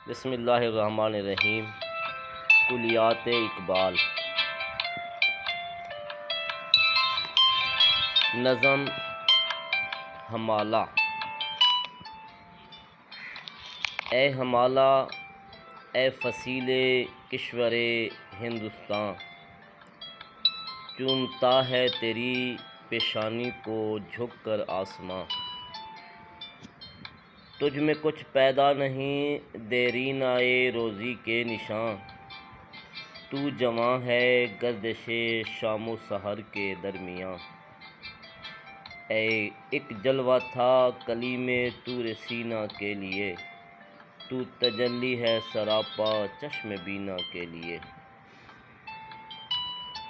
بسم اللہ الرحمن الرحیم۔ کلیات اقبال۔ نظم ہمالہ۔ اے ہمالہ، اے فصیل کشور ہندوستاں، چومتا ہے تیری پیشانی کو جھک کر آسماں۔ تجھ میں کچھ پیدا نہیں دیرینۂ روزی کے نشاں، تو جواں ہے گردش شام و سحر کے درمیاں۔ اے ایک جلوہ تھا کلیم طور سینہ کے لیے، تو تجلی ہے سراپا چشم بینا کے لیے۔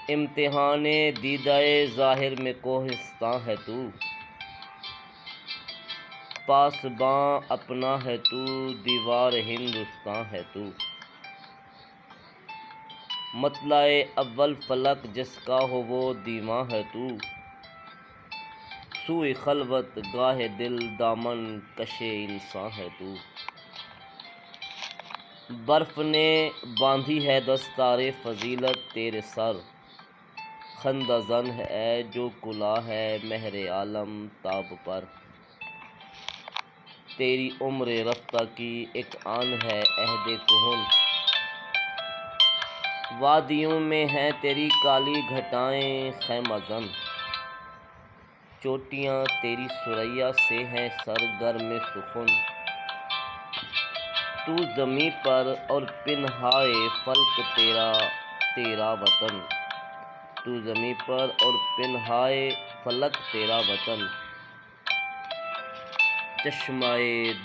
امتحان دیدہ ظاہر میں کوہستاں ہے تو، پاسباں اپنا ہے تو دیوار ہندوستاں ہے تو۔ مطلع اول فلک جس کا ہو وہ دیواں ہے تو، سوئے خلوت گاہ دل دامن کش انساں ہے تو۔ برف نے باندھی ہے دستار فضیلت تیرے سر، خندہ زن ہے جو کلاه ہے مہر عالم تاب پر۔ تیری عمر رفتہ کی ایک آن ہے عہد کہن، وادیوں میں ہیں تیری کالی گھٹائیں خیمہ زن۔ چوٹیاں تیری ثریا سے ہیں سر گرم سخن، تو زمیں پر اور پنہائے فلک تیرا وطن۔ تو زمیں پر اور پنہائے فلک تیرا وطن، چشمہ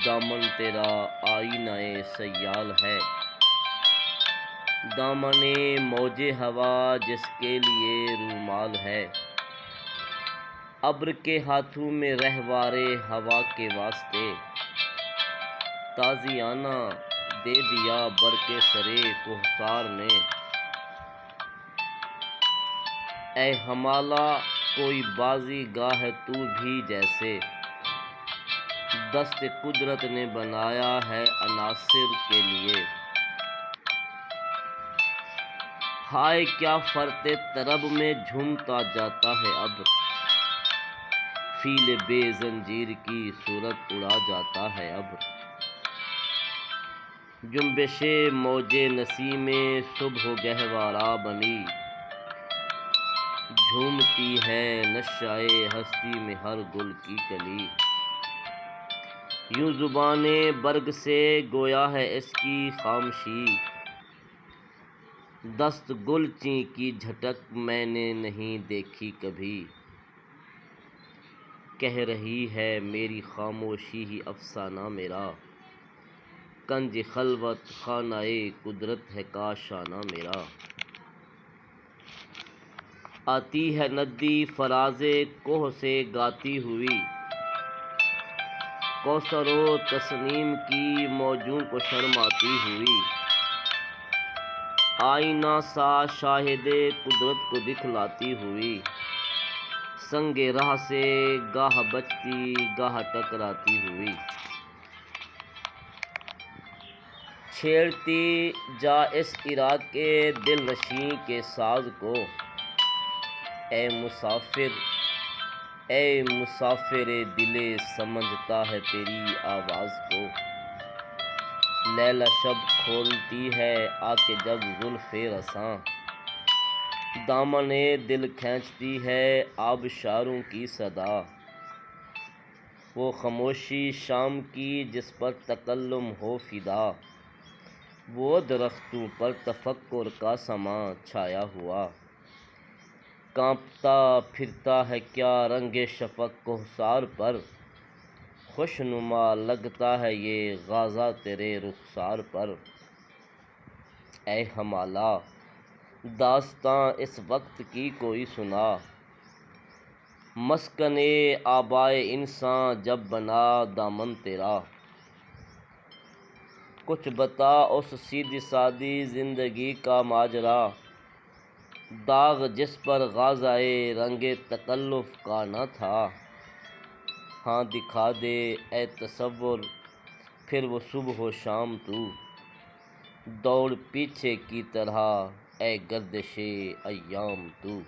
دامن تیرا آئینہ سیال ہے۔ دامن موج ہوا جس کے لیے رومال ہے، ابر کے ہاتھوں میں رہوار ہوا کے واسطے۔ تازیانہ دے دیا برق سر کوہسار نے، اے ہمالہ کوئی بازی گاہ ہے تو بھی جیسے، دست قدرت نے بنایا ہے عناصر کے لیے۔ ہائے کیا فرط طرب میں جھومتا جاتا ہے ابر، فیل بے زنجیر کی صورت اڑا جاتا ہے ابر۔ جنبش موج نسیم صبح گہوارہ بنی، جھومتی ہے نشہ ہستی میں ہر گل کی کلی۔ یوں زبان برگ سے گویا ہے اس کی خامشی، دست گلچین کی جھٹک میں نے نہیں دیکھی کبھی۔ کہہ رہی ہے میری خاموشی ہی افسانہ میرا، کنج خلوت خانہ قدرت ہے کاشانہ میرا۔ آتی ہے ندی فراز کوہ سے گاتی ہوئی، کوثر و تسنیم کی موجوں کو شرماتی ہوئی۔ آئینہ سا شاہد قدرت کو دکھلاتی ہوئی، سنگ راہ سے گاہ بچتی گاہ ٹکراتی ہوئی۔ چھیڑتی جا اس عراق کے دل نشین کے ساز کو، اے مسافر دل سمجھتا ہے تیری آواز کو۔ لیلی شب کھولتی ہے آ کے جب زلف رساں، دامن دل کھینچتی ہے آبشاروں کی صدا۔ وہ خاموشی شام کی جس پر تکلم ہو فدا، وہ درختوں پر تفکر کا سماں چھایا ہوا۔ کانپتا پھرتا ہے کیا رنگ شفق کوہسار پر، خوش نما لگتا ہے یہ غازہ تیرے رخسار پر۔ اے ہمالہ داستاں اس وقت کی کوئی سنا، مسکن آبائے انساں جب بنا دامن تیرا۔ کچھ بتا اس سیدھی سادی زندگی کا ماجرا، داغ جس پر غازہ رنگ تکلف کا نہ تھا۔ ہاں دکھا دے اے تصور پھر وہ صبح و شام تو، دوڑ پیچھے کی طرح اے گردش ایام تو